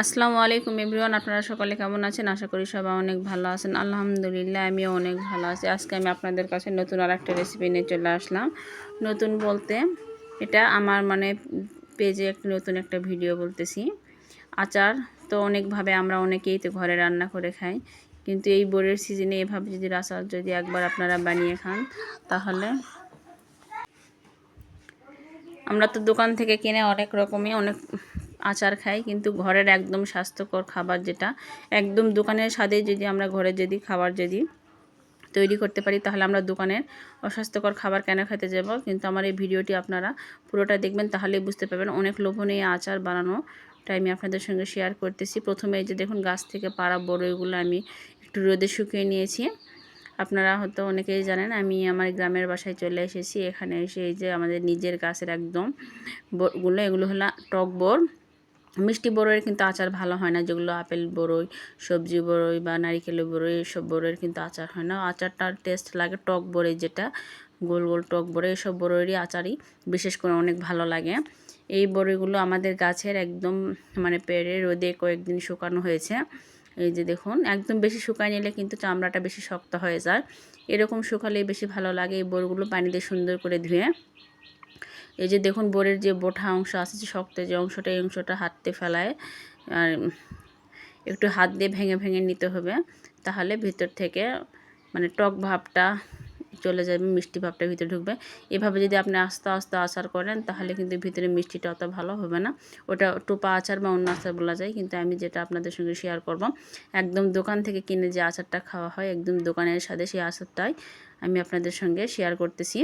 আসসালামু আলাইকুম এভরিওয়ান, আপনারা সকলে কেমন আছেন? আশা করি সবাই অনেক ভালো আছেন। আলহামদুলিল্লাহ আমিও অনেক ভালো আছি। আজকে আমি আপনাদের কাছে নতুন আরেকটা রেসিপি নিয়ে চলে আসলাম। নতুন বলতে এটা আমার পেজে নতুন একটা ভিডিও বলতেছি। আচার তো অনেকভাবে আমরা অনেকেই তো ঘরে রান্না করে খাই, কিন্তু এই বোরের সিজনে এভাবে যদি আচার যদি একবার আপনারা বানিয়ে খান, তাহলে আমরা তো দোকান থেকে কিনে অনেক রকমই অনেক আচার খাই, কিন্তু ঘরের একদম স্বাস্থ্যকর খাবার, যেটা একদম দোকানের স্বাদে যদি আমরা ঘরে যদি খাবার যদি তৈরি করতে পারি, তাহলে আমরা দোকানের অস্বাস্থ্যকর খাবার কেন খেতে যাব? কিন্তু আমার এই ভিডিওটি আপনারা পুরোটা দেখবেন, তাহলেই বুঝতে পারবেন। অনেক লোভনীয় আচার বানানোটা আমি আপনাদের সঙ্গে শেয়ার করতেছি। প্রথমে এই যে দেখুন, গাছ থেকে পাড়া বড়ইগুলো আমি একটু রোদে শুকিয়ে নিয়েছি। আপনারা হয়তো অনেকেই জানেন, আমি আমার গ্রামের বাসায় চলে এসেছি। এখানে এসে এই যে আমাদের নিজের গাছের একদম এগুলো হলো টক বোর। মিষ্টি বড়ইয়ের কিন্তু আচার ভালো হয় না, যেগুলো আপেল বড়ই, সবজি বড়ই বা নারিকেলের বড়ই, এসব বড়ইয়ের কিন্তু আচার হয় না। আচারটার টেস্ট লাগে টক বড়ই, যেটা গোল গোল টক বড়ই, এসব বড়ইয়েরই আচারই বিশেষ করে অনেক ভালো লাগে। এই বড়ইগুলো আমাদের গাছের একদম পেড়ে রোদে কয়েকদিন শুকানো হয়েছে। এই যে দেখুন, একদম বেশি শুকায় নিলে কিন্তু চামড়াটা বেশি শক্ত হয়ে যায়। এরকম শুকালেই বেশি ভালো লাগে। এই বড়িগুলো পানি দিয়ে সুন্দর করে ধুয়ে, এই যে দেখুন, বোরের যে বোঠা অংশ আছে, যে শক্ত যে অংশটা, এই অংশটা হাতে ফেলায় আর একটু হাত দিয়ে ভেঙে ভেঙে নিতে হবে। তাহলে ভিতর থেকে টক ভাবটা চলে যাবে, মিষ্টি ভাবটা ভিতরে ঢুকবে। এভাবে যদি আপনি আস্তে আস্তে আচার করেন, তাহলে কিন্তু ভিতরে মিষ্টিটা অত ভালো হবে না। ওটা টোপা আচার বা অন্য আচার বলা যায়, কিন্তু আমি যেটা আপনাদের সঙ্গে শেয়ার করব, একদম দোকান থেকে কিনে যে আচারটা খাওয়া হয়, একদম দোকানের সাথে সেই আচারটাই আমি আপনাদের সঙ্গে শেয়ার করতেছি।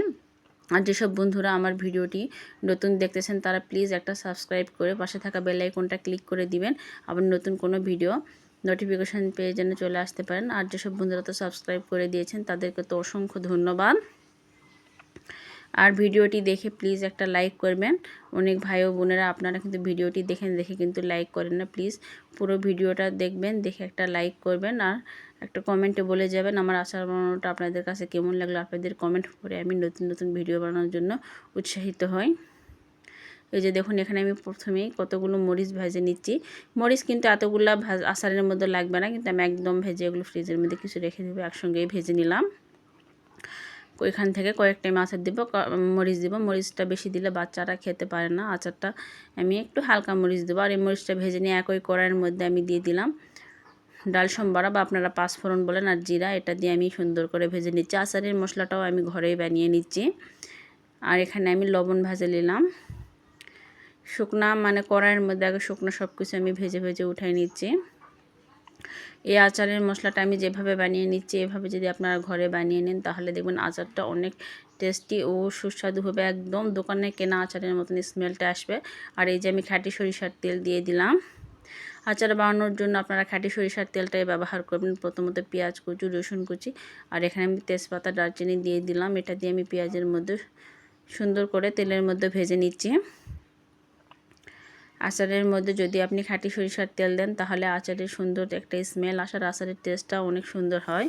আর যেসব বন্ধুরা আমার ভিডিওটি নতুন দেখতেছেন, তারা প্লিজ একটা সাবস্ক্রাইব করে পাশে থাকা বেল আইকনটা ক্লিক করে দিবেন। আবার নতুন কোনো ভিডিও নোটিফিকেশান পেয়ে যেন চলে আসতে পারেন। আর যেসব বন্ধুরা তো সাবস্ক্রাইব করে দিয়েছেন, তাদেরকে তো অসংখ্য ধন্যবাদ। আর ভিডিওটি দেখে প্লিজ একটা লাইক করবেন। অনেক ভাই ও বোনেরা আপনারা কিন্তু ভিডিওটি দেখে কিন্তু লাইক করেন না। প্লিজ পুরো ভিডিওটা দেখবেন, দেখে একটা লাইক করবেন, আর একটা কমেন্টে বলে যাবেন আমার আচার বানানোটা আপনাদের কাছে কেমন লাগলো। আপনাদের কমেন্ট করে আমি নতুন নতুন ভিডিও বানানোর জন্য উৎসাহিত হই। এই যে দেখুন, এখানে আমি প্রথমেই কতগুলো মরিচ ভেজে নিচ্ছি। মরিচ কিন্তু এতগুলো আচারের মধ্যে লাগবে না, কিন্তু আমি একদম ভেজে এগুলো ফ্রিজের মধ্যে কিছু রেখে দেবো। একসঙ্গেই ভেজে নিলাম। ওইখান থেকে কয়েকটা আচার দিব, মরিচ দিব। মরিচটা বেশি দিলে বাচ্চারা খেতে পারে না। আচারটা আমি একটু হালকা মরিচ দেবো। আর এই মরিচটা ভেজে নিয়ে একই কড়াইয়ের মধ্যে আমি দিয়ে দিলাম ডাল সম্বরা, বা আপনারা পাঁচফোড়ন বলেন, আর জিরা। এটা দিয়ে আমি সুন্দর করে ভেজে নিচ্ছি। আচারের মশলাটাও আমি ঘরেই বানিয়ে নিচ্ছি। আর এখানে আমি লবণ ভেজে নিলাম। শুকনা কড়াইয়ের মধ্যে আগে শুকনো সব কিছু আমি ভেজে ভেজে উঠাই নিচ্ছি। এই আচারের মশলাটা আমি যেভাবে বানিয়ে নিচ্ছি, এভাবে যদি আপনারা ঘরে বানিয়ে নেন, তাহলে দেখবেন আচারটা অনেক টেস্টি ও সুস্বাদু হবে। একদম দোকানে কেনা আচারের মতন স্মেলটা আসবে। আর এই যে আমি খাঁটি সরিষার তেল দিয়ে দিলাম। আচার বানানোর জন্য আপনারা খাঁটি সরিষার তেলটাই ব্যবহার করবেন। প্রথমত পেঁয়াজ কুচি, রসুন কুচি, আর এখানে আমি তেজপাতা, দারচিনি দিয়ে দিলাম। এটা দিয়ে আমি পেঁয়াজের মধ্যে সুন্দর করে তেলের মধ্যে ভেজে নিচ্ছি। আচারের মধ্যে যদি আপনি খাঁটি সরিষার তেল দেন, তাহলে আচারের সুন্দর একটা স্মেল আসার, আচারের টেস্টটা অনেক সুন্দর হয়।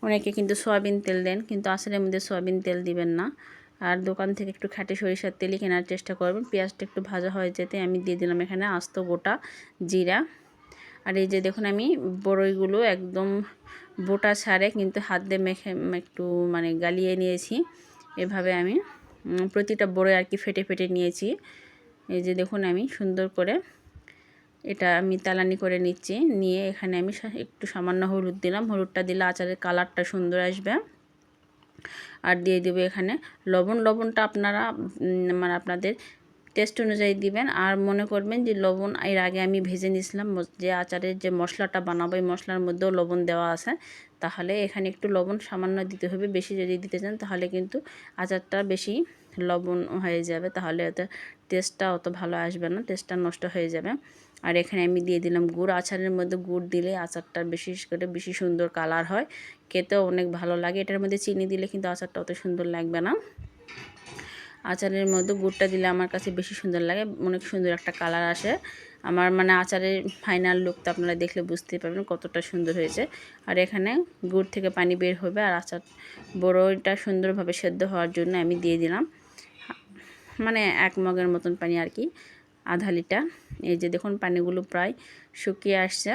অনেকে কিন্তু সয়াবিন তেল দেন, কিন্তু আচারের মধ্যে সয়াবিন তেল দিবেন না। আর দোকান থেকে একটু খাঁটি সরিষার তেলই কেনার চেষ্টা করবেন। পেঁয়াজটা একটু ভাজা হয়ে যেতে আমি দিয়ে দিলাম এখানে আস্ত গোটা জিরা। আর এই যে দেখুন, আমি বড়ইগুলো একদম বোটা ছাড়ে কিন্তু হাত দিয়ে মেখে একটু গালিয়ে নিয়েছি। এভাবে আমি প্রতিটা বড়ই আর কি ফেটে ফেটে নিয়েছি। এই যে দেখুন, আমি সুন্দর করে এটা আমি তেলানি করে নিচ্ছি। নিয়ে এখানে আমি একটু সামান্য হলুদ দিলাম। হলুদটা দিলে আচারের কালারটা সুন্দর আসবে। আর দিয়ে দেবো এখানে লবণ। লবণটা আপনারা আপনাদের টেস্ট অনুযায়ী দিবেন। আর মনে করবেন যে লবণ এর আগে আমি ভেজে নিয়েছিলাম, যে আচারের যে মশলাটা বানাবো, এই মশলার মধ্যেও লবণ দেওয়া আছে, তাহলে এখানে একটু লবণ সামান্য দিতে হবে। বেশি যদি দিতে চান, তাহলে কিন্তু আচারটা বেশি লবণ হয়ে যাবে, তাহলে এতে টেস্টটা অত ভালো আসবে না, টেস্টটা নষ্ট হয়ে যাবে। আর এখানে আমি দিয়ে দিলাম গুড়। আচারের মধ্যে গুড় দিলে আচারটা বিশেষ করে বেশি সুন্দর কালার হয়, খেতেও অনেক ভালো লাগে। এটার মধ্যে চিনি দিলে কিন্তু আচারটা অত সুন্দর লাগবে না। আচারের মধ্যে গুড়টা দিলে আমার কাছে বেশি সুন্দর লাগে, অনেক সুন্দর একটা কালার আসে। আমার আচারের ফাইনাল লুকটা আপনারা দেখলে বুঝতে পারবেন কতটা সুন্দর হয়েছে। আর এখানে গুড় থেকে পানি বের হবে, আর আচার বড়ইটা সুন্দরভাবে সেদ্ধ হওয়ার জন্য আমি দিয়ে দিলাম 1 মগের মতন পানি আর কি। আধা লিটার। এই যে দেখুন পানিগুলো প্রায় শুকিয়ে আসছে।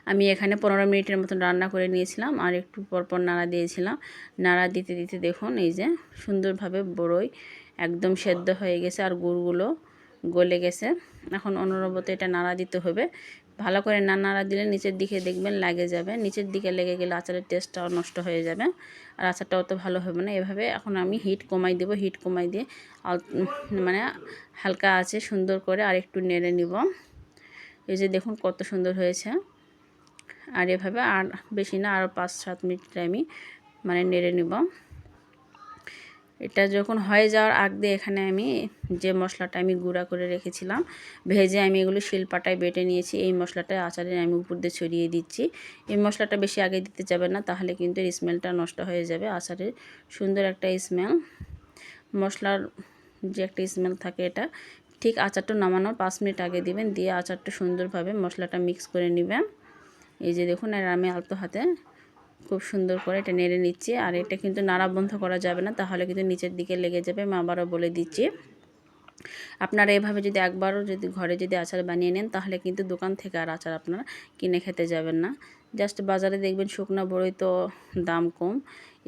আমি এখানে 15 মিনিটের মতন রান্না করে নিয়েছিলাম আর একটু পরপর নাড়া দিয়েছিলাম। নাড়া দিতে দিতে দেখুন এই যে সুন্দরভাবে বড়ই একদম সেদ্ধ হয়ে গেছে আর গুড়গুলো গলে গেছে। এখন অনবরত এটা নাড়া দিতে হবে। ভালো করে না নাড়া দিলে নিচের দিকে দেখবেন লাগে যাবে, নিচের দিকে লেগে গেলে আচারের টেস্টটাও নষ্ট হয়ে যাবে আর আচারটাও তো ভালো হবে না। এভাবে এখন আমি হিট কমাই দেবো, হিট কমাই দিয়ে মানে হালকা আছে সুন্দর করে আর একটু নেড়ে নিব। এই যে দেখুন কত সুন্দর হয়েছে। আর এভাবে আর বেশি না, আরও 5-7 মিনিট আমি নেড়ে নিব। এটা যখন হয়ে যাওয়ার আগ দিয়ে এখানে আমি যে মশলাটা আমি গুঁড়া করে রেখেছিলাম, ভেজে আমি এগুলো শিলপাটায় বেটে নিয়েছি, এই মশলাটা আচারে আমি উপর দিয়ে ছড়িয়ে দিচ্ছি। এই মশলাটা বেশি আগে দিতে যাবে না, তাহলে কিন্তু এর স্মেলটা নষ্ট হয়ে যাবে। আচারের সুন্দর একটা স্মেল, মশলার যে একটা স্মেল থাকে, এটা ঠিক আচারটা নামানোর 5 মিনিট আগে দিবেন। দিয়ে আচারটা সুন্দরভাবে মশলাটা মিক্স করে নেবেন। এই যে দেখুন, আর আমি আলতো হাতে খুব সুন্দর করে এটা নেড়ে নিচ্ছি। আর এটা কিন্তু নাড়া বন্ধ করা যাবে না, তাহলে কিন্তু নিচের দিকে লেগে যাবে। আমি আবারও বলে দিচ্ছি, আপনারা এভাবে যদি একবারও যদি ঘরে যদি আচার বানিয়ে নেন, তাহলে কিন্তু দোকান থেকে আর আচার আপনারা কিনে খেতে যাবেন না। জাস্ট বাজারে দেখবেন শুকনো বড়ই তো দাম কম,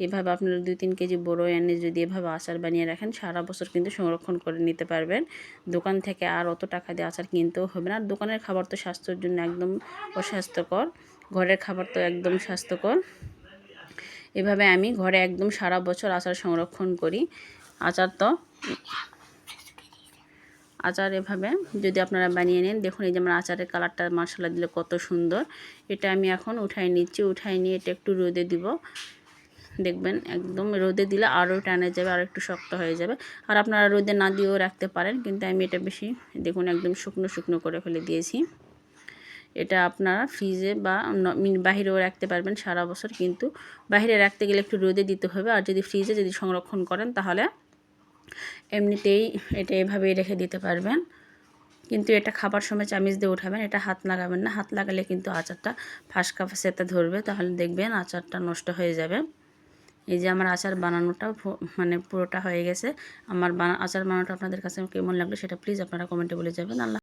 এভাবে আপনারা 2-3 কেজি বড়ই এনে যদি এভাবে আচার বানিয়ে রাখেন, সারা বছর কিন্তু সংরক্ষণ করে নিতে পারবেন। দোকান থেকে আর অত টাকা দিয়ে আচার কিনতেও হবে না। আর দোকানের খাবার তো স্বাস্থ্যের জন্য একদম অস্বাস্থ্যকর, ঘরের খাবার তো একদম স্বাস্থ্যকর। এভাবে আমি ঘরে একদম সারা বছর আচার সংরক্ষণ করি। আচার এভাবে যদি আপনারা বানিয়ে নেন, দেখুন এই যে আমার আচারের কালারটা মাশাআল্লাহ দিলে কত সুন্দর। এটা আমি এখন উঠাই নিচ্ছি, উঠাই নিয়ে এটা একটু রোদে দিব। দেখবেন একদম রোদে দিলে আরও টানে যাবে, আর একটু শক্ত হয়ে যাবে। আর আপনারা রোদে না দিয়েও রাখতে পারেন, কিন্তু আমি এটা বেশি দেখুন একদম শুকনো শুকনো করে ফেলে দিয়েছি। এটা আপনারা ফ্রিজে বা বাহিরেও রাখতে পারবেন সারা বছর, কিন্তু বাহিরে রাখতে গেলে একটু রোদে দিতে হবে। আর যদি ফ্রিজে যদি সংরক্ষণ করেন, তাহলে এমনিতেই এটা এভাবেই রেখে দিতে পারবেন। কিন্তু এটা খাবার সময় চামিচ দিয়ে উঠাবেন, এটা হাত লাগাবেন না। হাত লাগালে কিন্তু আচারটা ফাঁসকা সেতে ধরবে, তাহলে দেখবেন আচারটা নষ্ট হয়ে যাবে। এই যে আমার আচার বানানোটা পুরোটা হয়ে গেছে। আমার আচার বানানোটা আপনাদের কাছে কেমন লাগলো সেটা প্লিজ আপনারা কমেন্টে বলে যাবেন। আল্লাহ।